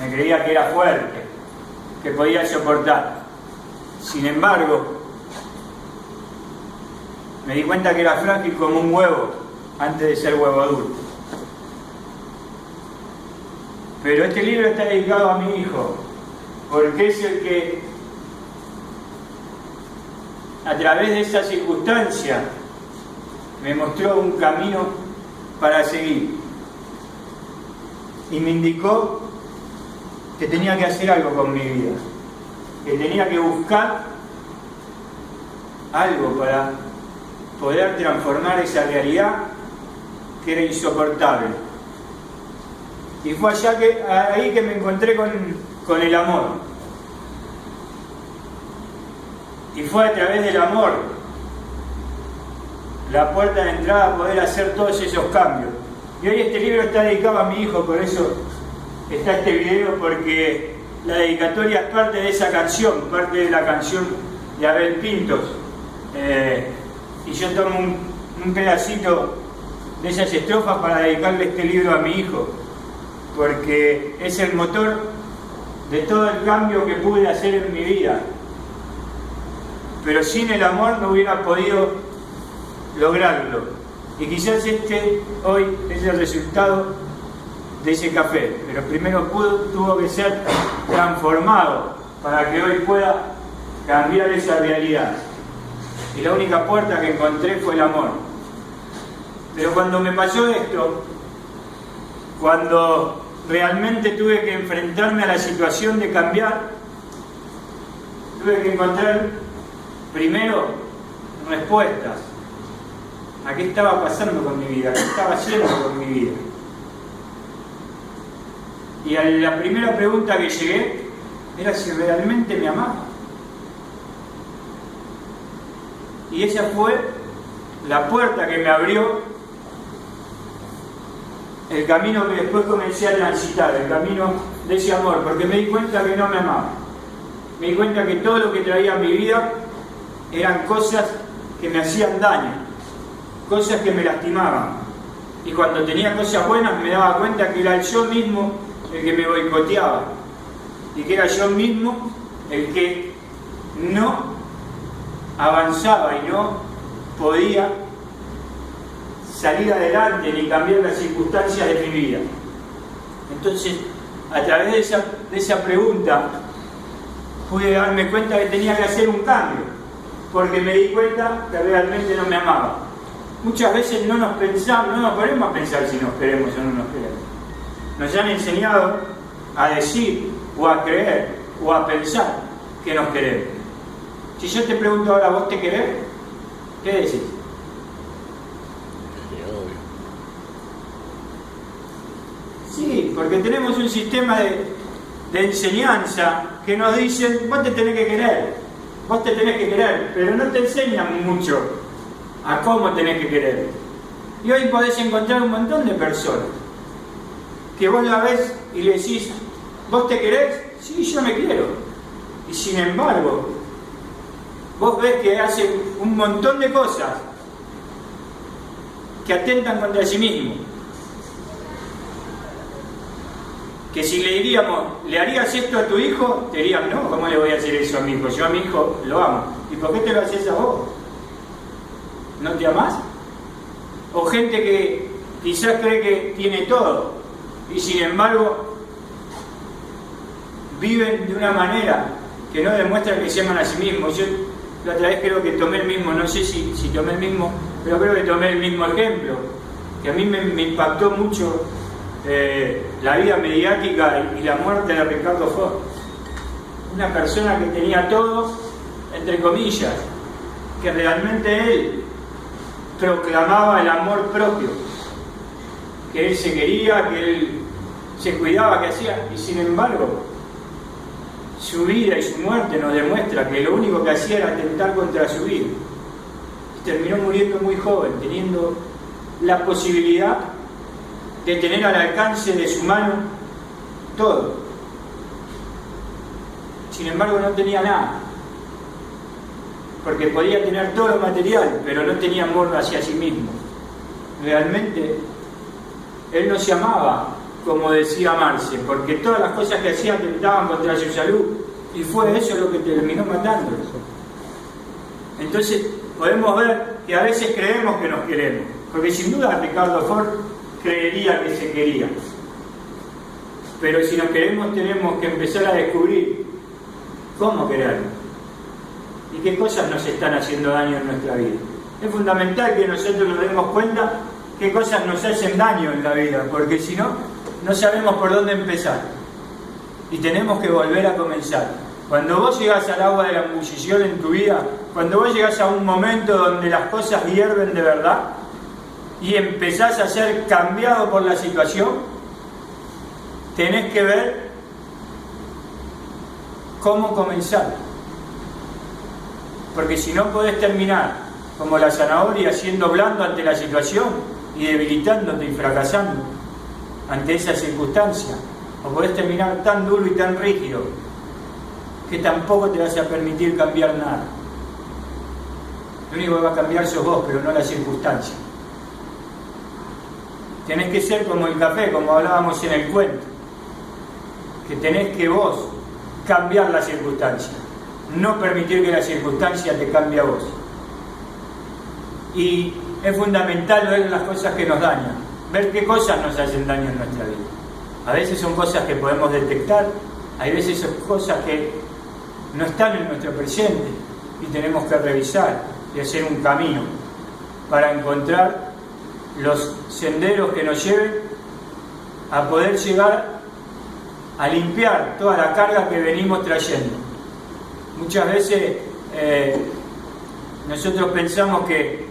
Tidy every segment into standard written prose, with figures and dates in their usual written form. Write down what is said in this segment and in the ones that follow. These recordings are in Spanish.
me creía que era fuerte, que podía soportar. Sin embargo, me di cuenta que era frágil como un huevo antes de ser huevo adulto. Pero este libro está dedicado a mi hijo, porque es el que, a través de esa circunstancia, me mostró un camino para seguir. Y me indicó que tenía que hacer algo con mi vida, que tenía que buscar algo para poder transformar esa realidad que era insoportable. Y fue ahí que me encontré con el amor. Y fue a través del amor la puerta de entrada a poder hacer todos esos cambios. Y hoy este libro está dedicado a mi hijo, por eso está este video, porque la dedicatoria es parte de esa canción, parte de la canción de Abel Pintos. Y yo tomo un pedacito de esas estrofas para dedicarle este libro a mi hijo, porque es el motor de todo el cambio que pude hacer en mi vida. Pero sin el amor no hubiera podido lograrlo. Y quizás este hoy es el resultado de ese café, pero primero tuvo que ser transformado para que hoy pueda cambiar esa realidad. Y la única puerta que encontré fue el amor. Pero cuando me pasó esto, cuando realmente tuve que enfrentarme a la situación de cambiar, tuve que encontrar primero respuestas a qué estaba pasando con mi vida, qué estaba haciendo con mi vida. Y a la primera pregunta que llegué era si realmente me amaba. Y esa fue la puerta que me abrió el camino que después comencé a transitar, el camino de ese amor, porque me di cuenta que no me amaba. Me di cuenta que todo lo que traía a mi vida eran cosas que me hacían daño, cosas que me lastimaban. Y cuando tenía cosas buenas me daba cuenta que era yo mismo el que me boicoteaba, y que era yo mismo el que no avanzaba y no podía salir adelante ni cambiar las circunstancias de mi vida. Entonces, a través de esa pregunta pude darme cuenta que tenía que hacer un cambio, porque me di cuenta que realmente no me amaba. Muchas veces no nos ponemos a pensar si nos queremos o no nos queremos. Nos han enseñado a decir o a creer o a pensar que nos queremos. Si yo te pregunto ahora, ¿vos te querés? ¿Qué decís? Sí, porque tenemos un sistema de enseñanza que nos dicen, vos te tenés que querer, pero no te enseñan mucho a cómo tenés que querer. Y hoy podés encontrar un montón de personas que vos la ves y le decís, ¿vos te querés? Sí, yo me quiero. Y sin embargo, vos ves que hacen un montón de cosas que atentan contra sí mismo. Que si le diríamos, ¿le harías esto a tu hijo? Te dirían, no, ¿cómo le voy a hacer eso a mi hijo? Yo a mi hijo lo amo. ¿Y por qué te lo haces a vos? ¿No te amás? O gente que quizás cree que tiene todo y sin embargo viven de una manera que no demuestra que se aman a sí mismos. Yo la otra vez creo que tomé el mismo, no sé si tomé el mismo, pero creo que tomé el mismo ejemplo, que a mí me impactó mucho la vida mediática y la muerte de Ricardo Ford. Una persona que tenía todo, entre comillas, que realmente él proclamaba el amor propio, que él se quería, que él se cuidaba, que hacía, y sin embargo su vida y su muerte nos demuestra que lo único que hacía era atentar contra su vida. Y terminó muriendo muy joven, teniendo la posibilidad de tener al alcance de su mano todo. Sin embargo no tenía nada, porque podía tener todo lo material, pero no tenía amor hacia sí mismo. Realmente él no se amaba como decía Marce, porque todas las cosas que hacían tentaban contra su salud, y fue eso lo que terminó matándolos. Entonces podemos ver que a veces creemos que nos queremos, porque sin duda Ricardo Ford creería que se quería, pero si nos queremos tenemos que empezar a descubrir cómo querernos y qué cosas nos están haciendo daño en nuestra vida. Es fundamental que nosotros nos demos cuenta qué cosas nos hacen daño en la vida, porque si no, no sabemos por dónde empezar y tenemos que volver a comenzar. Cuando vos llegás al agua de la embullición en tu vida, cuando vos llegás a un momento donde las cosas hierven de verdad y empezás a ser cambiado por la situación, tenés que ver cómo comenzar, porque si no podés terminar como la zanahoria, siendo blando ante la situación y debilitándote y fracasando ante esa circunstancia, o podés terminar tan duro y tan rígido que tampoco te vas a permitir cambiar nada. Lo único que va a cambiar sos vos, pero no la circunstancia. Tenés que ser como el café, como hablábamos en el cuento, que tenés que vos cambiar la circunstancia, no permitir que la circunstancia te cambie a vos. Y es fundamental ver las cosas que nos dañan, ver qué cosas nos hacen daño en nuestra vida. A veces son cosas que podemos detectar, hay veces son cosas que no están en nuestro presente y tenemos que revisar y hacer un camino para encontrar los senderos que nos lleven a poder llegar a limpiar toda la carga que venimos trayendo. Muchas veces nosotros pensamos que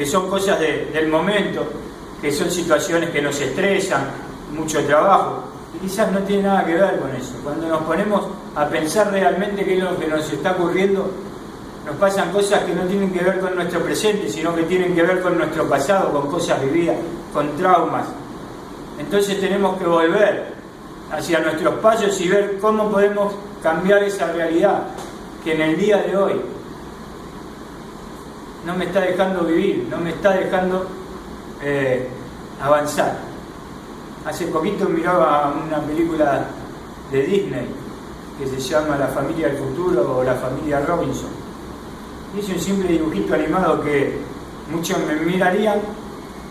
son cosas del momento, que son situaciones que nos estresan, mucho trabajo, y quizás no tiene nada que ver con eso. Cuando nos ponemos a pensar realmente qué es lo que nos está ocurriendo, nos pasan cosas que no tienen que ver con nuestro presente, sino que tienen que ver con nuestro pasado, con cosas vividas, con traumas. Entonces tenemos que volver hacia nuestros pasos y ver cómo podemos cambiar esa realidad que en el día de hoy no me está dejando vivir, no me está dejando avanzar. Hace poquito miraba una película de Disney que se llama La familia del futuro o La familia Robinson. Y es un simple dibujito animado que muchos me mirarían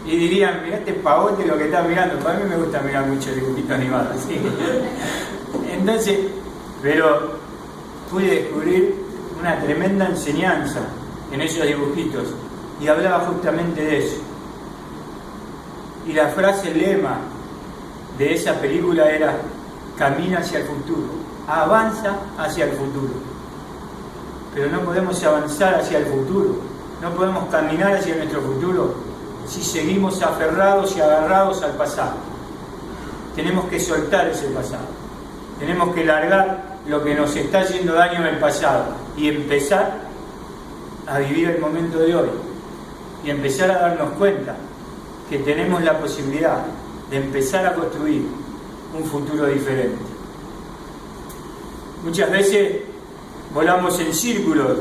y dirían, mirá este pavote lo que está mirando. Para mí me gusta mirar mucho dibujitos animados, ¿sí? Entonces, pero pude descubrir una tremenda enseñanza en esos dibujitos y hablaba justamente de eso. Y la frase lema de esa película era: camina hacia el futuro, avanza hacia el futuro. Pero no podemos avanzar hacia el futuro, no podemos caminar hacia nuestro futuro si seguimos aferrados y agarrados al pasado. Tenemos que soltar ese pasado, tenemos que largar lo que nos está haciendo daño en el pasado y empezar a vivir el momento de hoy y empezar a darnos cuenta que tenemos la posibilidad de empezar a construir un futuro diferente. Muchas veces volamos en círculos,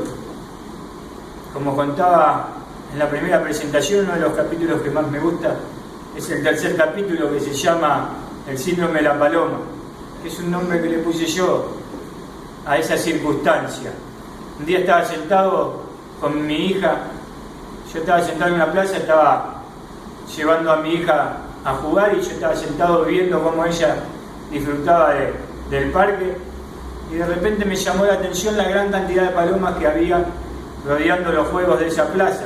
como contaba en la primera presentación. Uno de los capítulos que más me gusta es el tercer capítulo, que se llama El síndrome de la paloma, que es un nombre que le puse yo a esa circunstancia. Un día estaba sentado con mi hija, yo estaba sentado en una plaza, estaba llevando a mi hija a jugar y yo estaba sentado viendo cómo ella disfrutaba del parque, y de repente me llamó la atención la gran cantidad de palomas que había rodeando los juegos de esa plaza.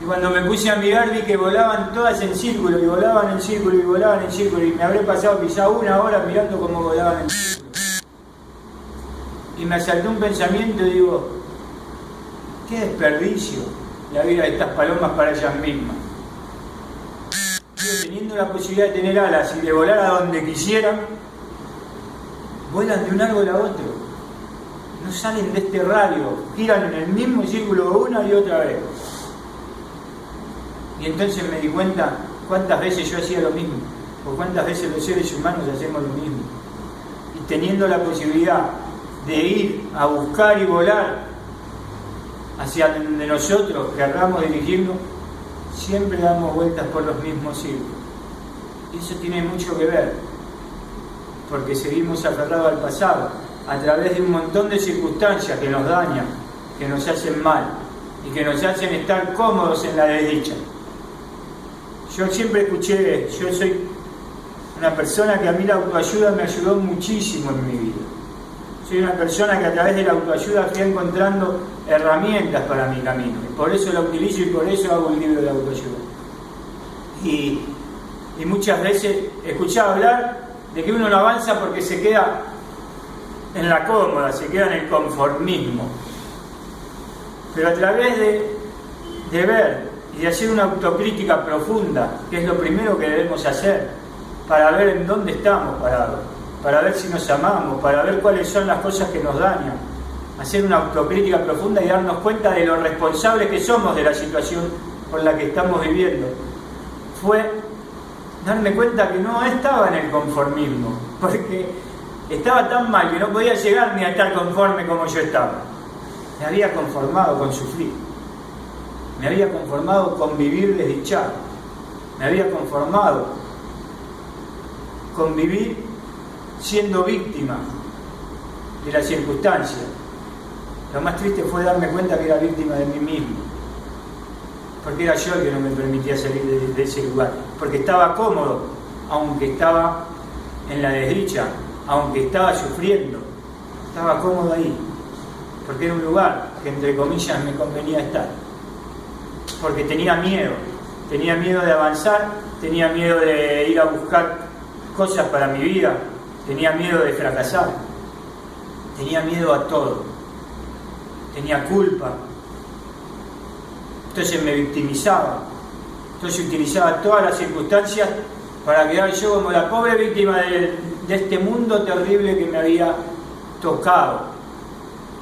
Y cuando me puse a mirar vi que volaban todas en círculo, y volaban en círculo, y volaban en círculo, y me habré pasado quizá una hora mirando cómo volaban en círculo. Y me asaltó un pensamiento y digo, qué desperdicio la vida de estas palomas para ellas mismas. Teniendo la posibilidad de tener alas y de volar a donde quisieran, vuelan de un árbol a otro, no salen de este radio, giran en el mismo círculo una y otra vez. Y entonces me di cuenta cuántas veces yo hacía lo mismo, o cuántas veces los seres humanos hacemos lo mismo. Y teniendo la posibilidad de ir a buscar y volar hacia donde nosotros querramos dirigirnos, siempre damos vueltas por los mismos círculos. Y eso tiene mucho que ver, porque seguimos aferrados al pasado, a través de un montón de circunstancias que nos dañan, que nos hacen mal y que nos hacen estar cómodos en la desdicha. Yo siempre escuché, yo soy una persona que a mí la autoayuda me ayudó muchísimo en mi vida. Soy una persona que a través de la autoayuda fui encontrando herramientas para mi camino. Y por eso la utilizo y por eso hago un libro de autoayuda. Y muchas veces escuchaba hablar de que uno no avanza porque se queda en la cómoda, se queda en el conformismo. Pero a través de ver y de hacer una autocrítica profunda, que es lo primero que debemos hacer, para ver en dónde estamos parados, para ver si nos amamos, para ver cuáles son las cosas que nos dañan, hacer una autocrítica profunda y darnos cuenta de lo responsables que somos de la situación por la que estamos viviendo, fue darme cuenta que no estaba en el conformismo, porque estaba tan mal que no podía llegar ni a estar conforme como yo estaba. Me había conformado con sufrir, me había conformado con vivir desdichado, me había conformado con vivir siendo víctima de las circunstancias. Lo más triste fue darme cuenta que era víctima de mí mismo, porque era yo el que no me permitía salir de ese lugar, porque estaba cómodo, aunque estaba en la desdicha, aunque estaba sufriendo, estaba cómodo ahí, porque era un lugar que entre comillas me convenía estar, porque tenía miedo de avanzar, tenía miedo de ir a buscar cosas para mi vida, tenía miedo de fracasar, tenía miedo a todo, tenía culpa, entonces me victimizaba, entonces utilizaba todas las circunstancias para quedar yo como la pobre víctima de este mundo terrible que me había tocado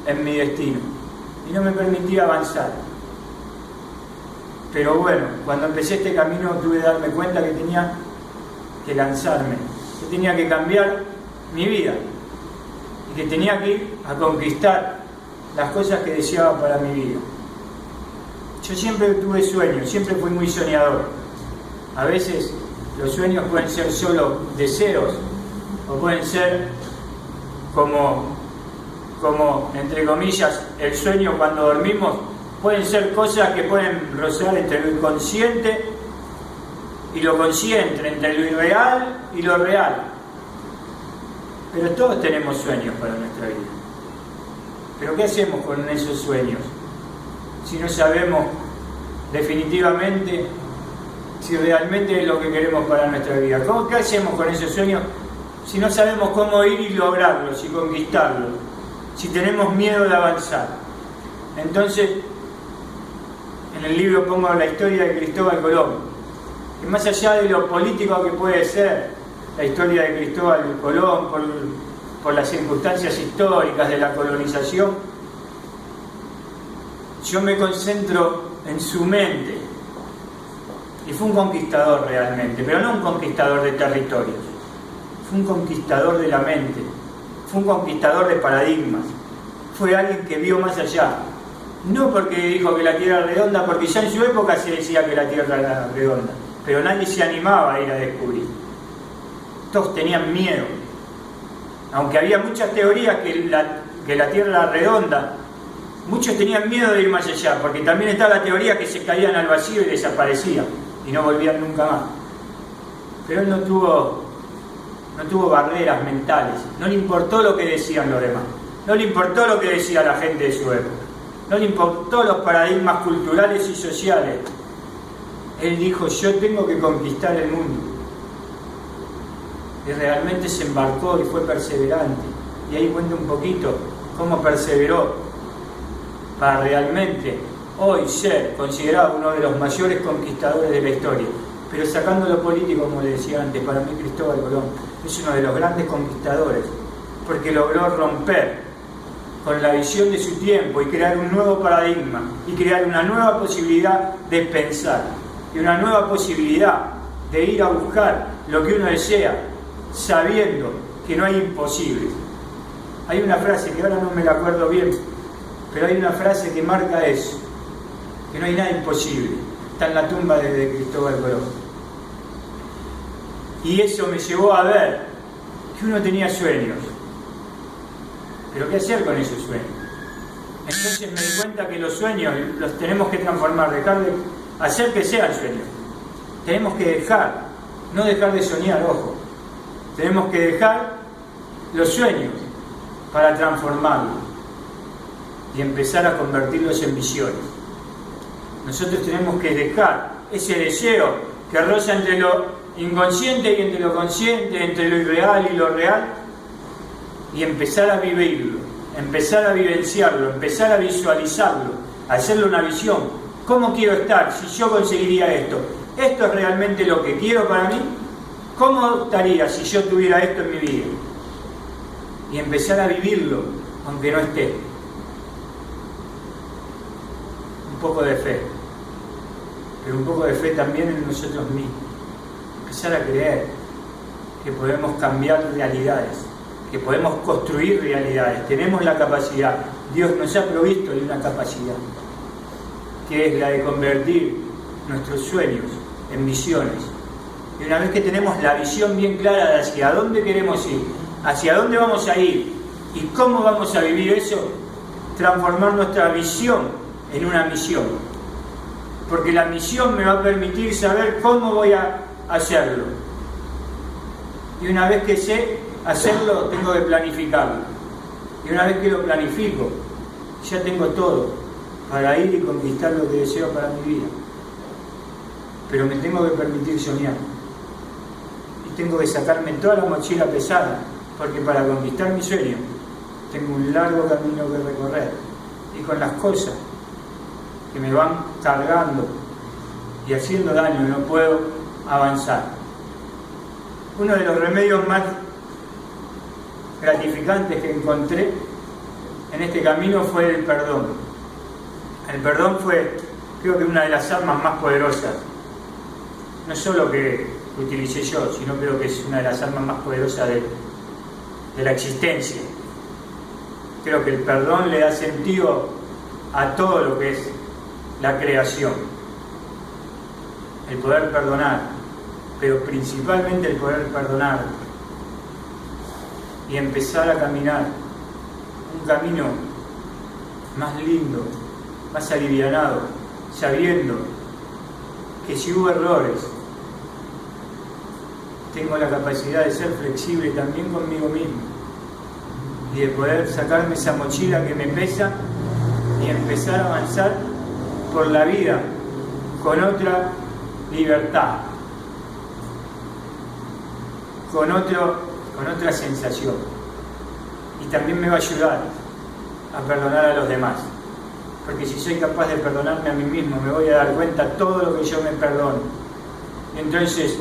en mi destino y no me permitía avanzar. Pero bueno, cuando empecé este camino tuve que darme cuenta que tenía que lanzarme, que tenía que cambiar mi vida y que tenía que ir a conquistar las cosas que deseaba para mi vida. Yo siempre tuve sueños, siempre fui muy soñador. A veces los sueños pueden ser solo deseos o pueden ser como entre comillas el sueño cuando dormimos, pueden ser cosas que pueden rozar entre lo inconsciente y lo consciente, entre lo irreal y lo real. Pero todos tenemos sueños para nuestra vida. Pero ¿qué hacemos con esos sueños si no sabemos definitivamente si realmente es lo que queremos para nuestra vida? ¿Qué hacemos con esos sueños si no sabemos cómo ir y lograrlos y conquistarlos? Si tenemos miedo de avanzar. Entonces, en el libro pongo la historia de Cristóbal Colón, que más allá de lo político que puede ser la historia de Cristóbal Colón por las circunstancias históricas de la colonización, yo me concentro en su mente. Y fue un conquistador realmente, pero no un conquistador de territorios, fue un conquistador de la mente, fue un conquistador de paradigmas, fue alguien que vio más allá. No porque dijo que la Tierra era redonda, porque ya en su época se decía que la Tierra era redonda, pero nadie se animaba a ir a descubrir. Todos tenían miedo. Aunque había muchas teorías que la Tierra era redonda, muchos tenían miedo de ir más allá, porque también estaba la teoría que se caían al vacío y desaparecían, y no volvían nunca más. Pero él no tuvo barreras mentales, no le importó lo que decían los demás, no le importó lo que decía la gente de su época, no le importó los paradigmas culturales y sociales. Él dijo: yo tengo que conquistar el mundo. Y realmente se embarcó y fue perseverante. Y ahí cuenta un poquito cómo perseveró para realmente hoy ser considerado uno de los mayores conquistadores de la historia. Pero sacando lo político, como le decía antes, para mí Cristóbal Colón es uno de los grandes conquistadores, porque logró romper con la visión de su tiempo y crear un nuevo paradigma y crear una nueva posibilidad de pensar y una nueva posibilidad de ir a buscar lo que uno desea, sabiendo que no hay imposibles. Hay una frase que ahora no me la acuerdo bien, pero hay una frase que marca eso, que no hay nada imposible. Está en la tumba de Cristóbal Colón. Y eso me llevó a ver que uno tenía sueños. Pero ¿qué hacer con esos sueños? Entonces me di cuenta que los sueños los tenemos que transformar, dejar de hacer que sean sueños. Tenemos que no dejar de soñar, ojo. Tenemos que dejar los sueños para transformarlos y empezar a convertirlos en visiones. Nosotros tenemos que dejar ese deseo que roza entre lo inconsciente y entre lo consciente, entre lo irreal y lo real, y empezar a vivirlo, empezar a vivenciarlo, empezar a visualizarlo, hacerle una visión. ¿Cómo quiero estar si yo conseguiría esto? ¿Esto es realmente lo que quiero para mí? ¿Cómo estaría si yo tuviera esto en mi vida? Y empezar a vivirlo, aunque no esté. Un poco de fe, pero un poco de fe también en nosotros mismos. Empezar a creer que podemos cambiar realidades, que podemos construir realidades. Tenemos la capacidad. Dios nos ha provisto de una capacidad, que es la de convertir nuestros sueños en visiones. Y una vez que tenemos la visión bien clara de hacia dónde queremos ir, hacia dónde vamos a ir y cómo vamos a vivir eso, transformar nuestra visión en una misión. Porque la misión me va a permitir saber cómo voy a hacerlo. Y una vez que sé hacerlo, tengo que planificarlo. Y una vez que lo planifico, ya tengo todo para ir y conquistar lo que deseo para mi vida. Pero me tengo que permitir soñar. Y tengo que sacarme toda la mochila pesada, porque para conquistar mi sueño tengo un largo camino que recorrer. Y con las cosas que me van cargando y haciendo daño no puedo avanzar. Uno de los remedios más gratificantes que encontré en este camino fue el perdón. El perdón fue, creo que, una de las armas más poderosas, no solo que utilicé yo, sino creo que es una de las armas más poderosas de la existencia. Creo que el perdón le da sentido a todo lo que es la creación. El poder perdonar, pero principalmente el poder perdonar y empezar a caminar un camino más lindo, más alivianado, sabiendo que si hubo errores, tengo la capacidad de ser flexible también conmigo mismo y de poder sacarme esa mochila que me pesa y empezar a avanzar por la vida con otra libertad, con otra sensación. Y también me va a ayudar a perdonar a los demás, porque si soy capaz de perdonarme a mí mismo, me voy a dar cuenta de todo lo que yo me perdono. Entonces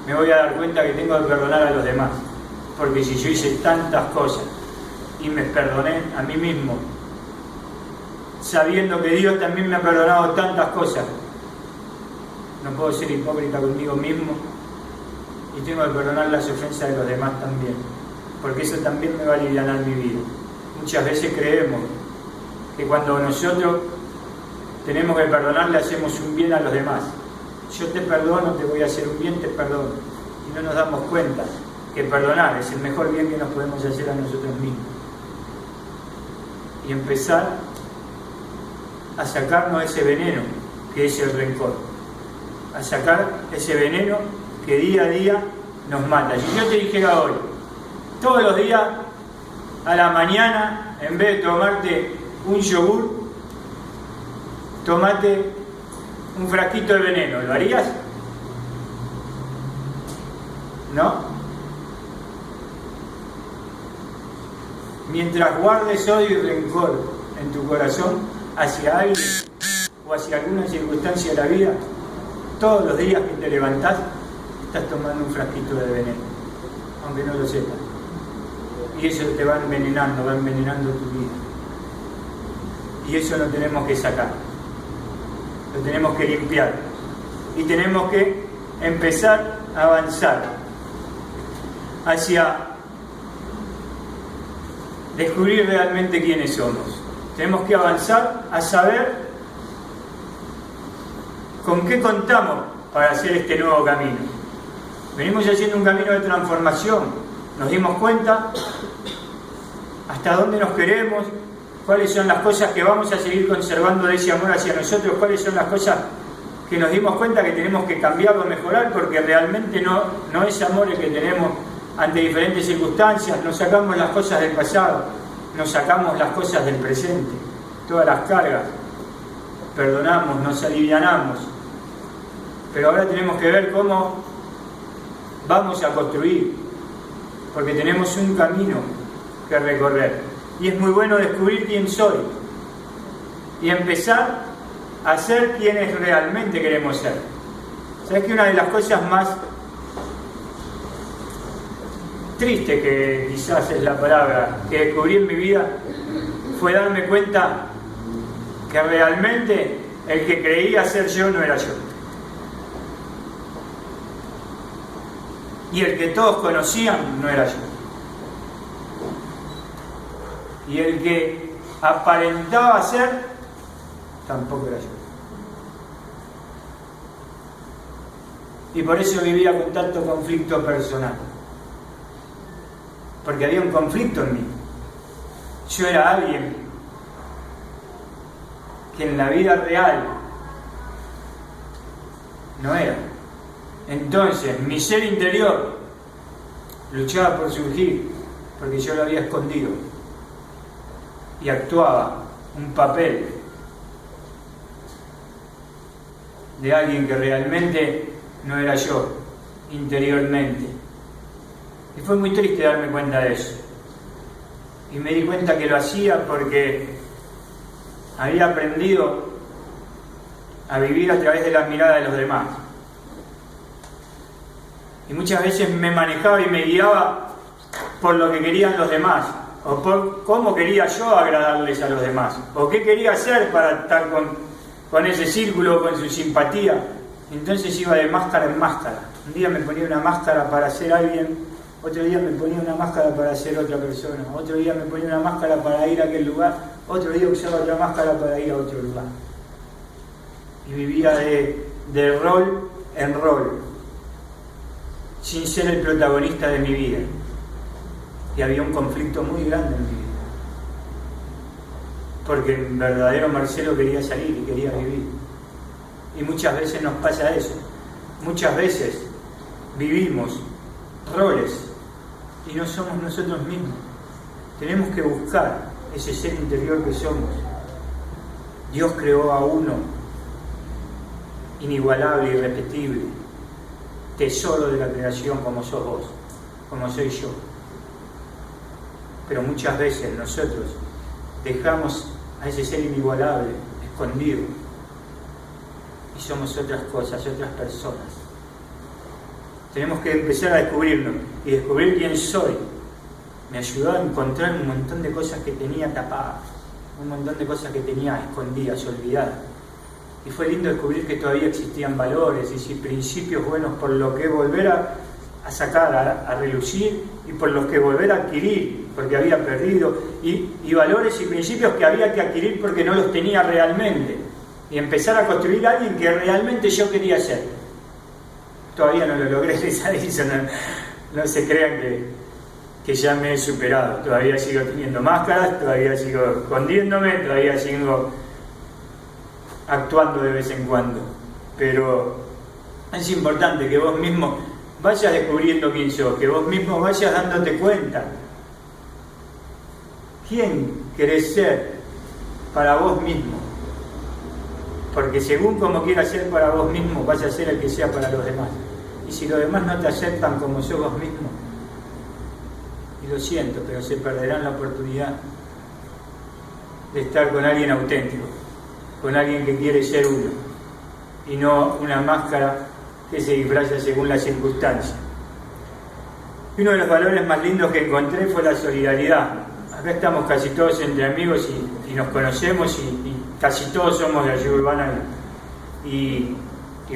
me voy a dar cuenta que tengo que perdonar a los demás, porque si yo hice tantas cosas y me perdoné a mí mismo, sabiendo que Dios también me ha perdonado tantas cosas, no puedo ser hipócrita conmigo mismo y tengo que perdonar las ofensas de los demás también, porque eso también me va a aliviar mi vida. Muchas veces creemos que cuando nosotros tenemos que perdonar le hacemos un bien a los demás. Yo te perdono, te voy a hacer un bien, te perdono. Y no nos damos cuenta que perdonar es el mejor bien que nos podemos hacer a nosotros mismos. Y empezar a sacarnos ese veneno que es el rencor, a sacar ese veneno que día a día nos mata. Si yo te dijera hoy, todos los días a la mañana, en vez de tomarte un yogur, tomate un frasquito de veneno, ¿lo harías? ¿No? Mientras guardes odio y rencor en tu corazón hacia alguien o hacia alguna circunstancia de la vida, todos los días que te levantás estás tomando un frasquito de veneno, aunque no lo sepas. Y eso te va envenenando tu vida. Y eso lo tenemos que sacar, lo tenemos que limpiar y tenemos que empezar a avanzar hacia descubrir realmente quiénes somos. Tenemos que avanzar a saber con qué contamos para hacer este nuevo camino. Venimos haciendo un camino de transformación. Nos dimos cuenta hasta dónde nos queremos, cuáles son las cosas que vamos a seguir conservando de ese amor hacia nosotros, cuáles son las cosas que nos dimos cuenta que tenemos que cambiar o mejorar, porque realmente no es amor el que tenemos ante diferentes circunstancias. Nos sacamos las cosas del pasado, nos sacamos las cosas del presente, todas las cargas, perdonamos, nos alivianamos, pero ahora tenemos que ver cómo vamos a construir, porque tenemos un camino que recorrer, y es muy bueno descubrir quién soy y empezar a ser quienes realmente queremos ser. ¿Sabes que una de las cosas más tristes, que quizás es la palabra, que descubrí en mi vida, fue darme cuenta que realmente el que creía ser yo no era yo? Y el que todos conocían no era yo. Y el que aparentaba ser tampoco era yo. Y por eso vivía con tanto conflicto personal. Porque había un conflicto en mí. Yo era alguien que en la vida real no era. Entonces mi ser interior luchaba por surgir, porque yo lo había escondido y actuaba un papel de alguien que realmente no era yo interiormente. Y fue muy triste darme cuenta de eso. Y me di cuenta que lo hacía porque había aprendido a vivir a través de la mirada de los demás. Y muchas veces me manejaba y me guiaba por lo que querían los demás, o por cómo quería yo agradarles a los demás, o qué quería hacer para estar con ese círculo, con su simpatía. Entonces iba de máscara en máscara. Un día me ponía una máscara para ser alguien, otro día me ponía una máscara para ser otra persona, otro día me ponía una máscara para ir a aquel lugar, otro día usaba otra máscara para ir a otro lugar. Y vivía de rol en rol, sin ser el protagonista de mi vida. Y había un conflicto muy grande en mi vida, porque el verdadero Marcelo quería salir y quería vivir. Y muchas veces nos pasa eso. Muchas veces vivimos roles y no somos nosotros mismos. Tenemos que buscar ese ser interior que somos. Dios creó a uno inigualable, irrepetible, tesoro de la creación, como sos vos, como soy yo. Pero muchas veces nosotros dejamos a ese ser inigualable escondido y somos otras cosas, otras personas. Tenemos que empezar a descubrirnos, y descubrir quién soy me ayudó a encontrar un montón de cosas que tenía tapadas, un montón de cosas que tenía escondidas, olvidadas. Y fue lindo descubrir que todavía existían valores y principios buenos por los que volver a sacar, a relucir, y por los que volver a adquirir, porque había perdido, y valores y principios que había que adquirir porque no los tenía realmente, y empezar a construir a alguien que realmente yo quería ser. Todavía no lo logré, no se crean que ya me he superado. Todavía sigo teniendo máscaras, todavía sigo escondiéndome, todavía sigo actuando de vez en cuando. Pero es importante que vos mismo vayas descubriendo quién sos, que vos mismo vayas dándote cuenta quién querés ser para vos mismo. Porque según como quieras ser para vos mismo, vas a ser el que sea para los demás. Y si los demás no te aceptan como sos vos mismo, y lo siento, pero se perderán la oportunidad de estar con alguien auténtico, con alguien que quiere ser uno, y no una máscara que se disfraza según las circunstancias. Y uno de los valores más lindos que encontré fue la solidaridad. Acá estamos casi todos entre amigos y nos conocemos, y casi todos somos de ayuda urbana, y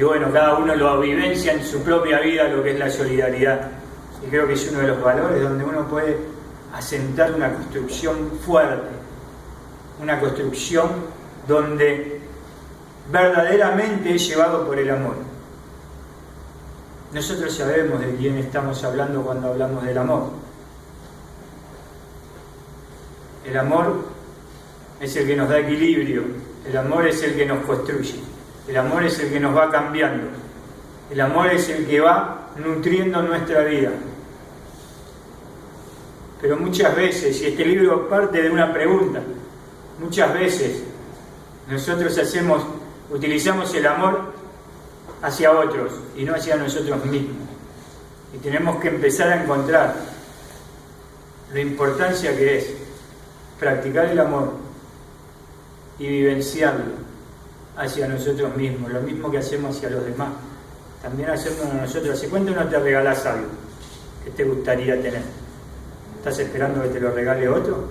bueno, cada uno lo vivencia en su propia vida lo que es la solidaridad, y creo que es uno de los valores donde uno puede asentar una construcción fuerte, una construcción donde verdaderamente es llevado por el amor. Nosotros sabemos de quién estamos hablando cuando hablamos del amor. El amor es el que nos da equilibrio, el amor es el que nos construye, el amor es el que nos va cambiando, el amor es el que va nutriendo nuestra vida. Pero muchas veces, y este libro parte de una pregunta, muchas veces nosotros utilizamos el amor hacia otros y no hacia nosotros mismos. Y tenemos que empezar a encontrar la importancia que es practicar el amor y vivenciarlo hacia nosotros mismos, lo mismo que hacemos hacia los demás, también hacerlo a nosotros. ¿Hace cuánto no te regalás algo que te gustaría tener? ¿Estás esperando que te lo regale otro?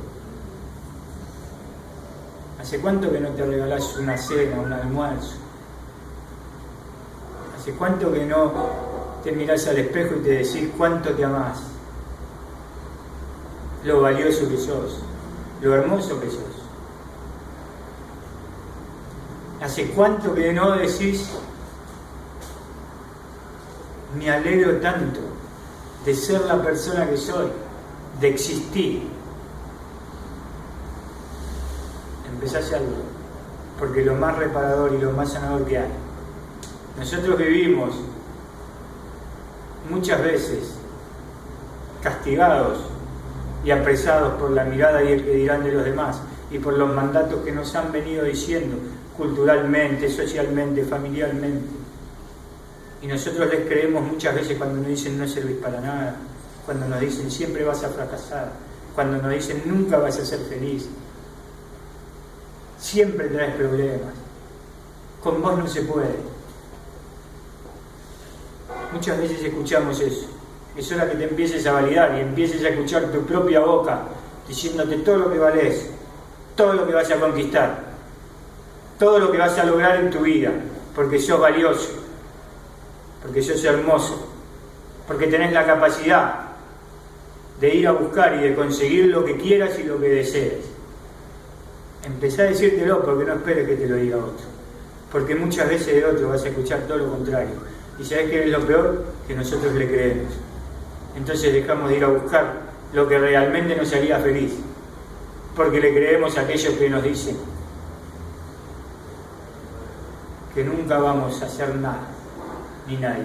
¿Hace cuánto que no te regalás una cena, un almuerzo? ¿Hace cuánto que no te mirás al espejo y te decís cuánto te amás? Lo valioso que sos, lo hermoso que sos. ¿Hace cuánto que no decís me alegro tanto de ser la persona que soy, de existir? Empezás algo, porque lo más reparador y lo más sanador que hay. Nosotros vivimos muchas veces castigados y apresados por la mirada y el que dirán de los demás y por los mandatos que nos han venido diciendo culturalmente, socialmente, familiarmente. Y nosotros les creemos muchas veces cuando nos dicen no servís para nada, cuando nos dicen siempre vas a fracasar, cuando nos dicen nunca vas a ser feliz, siempre traes problemas, con vos no se puede. Muchas veces escuchamos eso. Es hora que te empieces a validar y empieces a escuchar tu propia boca diciéndote todo lo que valés, todo lo que vas a conquistar, todo lo que vas a lograr en tu vida, porque sos valioso, porque sos hermoso, porque tenés la capacidad de ir a buscar y de conseguir lo que quieras y lo que desees. Empezá a decírtelo, porque no esperes que te lo diga otro, porque muchas veces de otro vas a escuchar todo lo contrario. ¿Y sabés qué es lo peor? Que nosotros le creemos. Entonces dejamos de ir a buscar lo que realmente nos haría feliz, porque le creemos a aquellos que nos dicen que nunca vamos a hacer nada, ni nadie.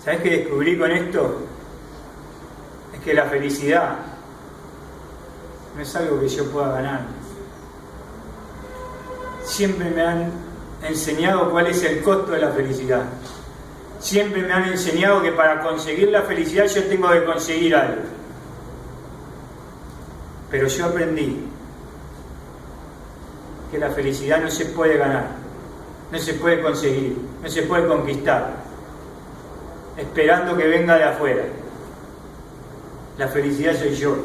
¿Sabés qué descubrí con esto? Es que la felicidad no es algo que yo pueda ganar. Siempre me han enseñado cuál es el costo de la felicidad. Siempre me han enseñado que para conseguir la felicidad yo tengo que conseguir algo. Pero yo aprendí que la felicidad no se puede ganar, no se puede conseguir, no se puede conquistar, esperando que venga de afuera. La felicidad soy yo.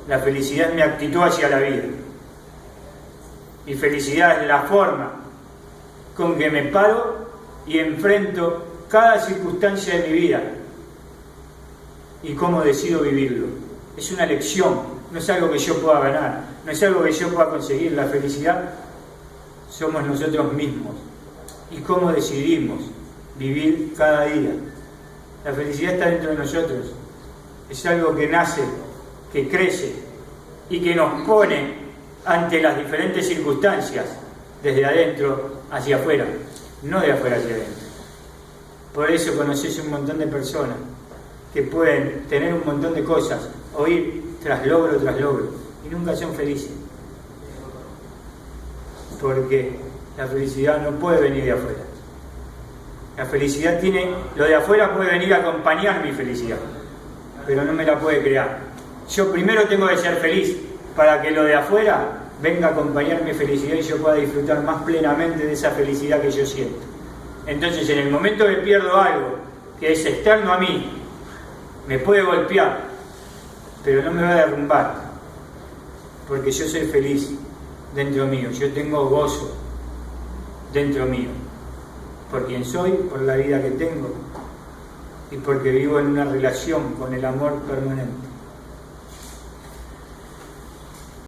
La felicidad es mi actitud hacia la vida. Mi felicidad es la forma con que me paro y enfrento cada circunstancia de mi vida y cómo decido vivirlo. Es una elección, no es algo que yo pueda ganar, no es algo que yo pueda conseguir. La felicidad somos nosotros mismos y cómo decidimos vivir cada día. La felicidad está dentro de nosotros, es algo que nace, que crece y que nos pone ante las diferentes circunstancias desde adentro hacia afuera, no de afuera hacia adentro. Por eso conoces un montón de personas que pueden tener un montón de cosas, o ir tras logro, y nunca son felices. Porque la felicidad no puede venir de afuera. La felicidad lo de afuera puede venir a acompañar mi felicidad, pero no me la puede crear. Yo primero tengo que ser feliz para que lo de afuera venga a acompañar mi felicidad y yo pueda disfrutar más plenamente de esa felicidad que yo siento. Entonces, en el momento que pierdo algo que es externo a mí, me puede golpear, pero no me va a derrumbar, porque yo soy feliz dentro mío, yo tengo gozo dentro mío, por quien soy, por la vida que tengo y porque vivo en una relación con el amor permanente.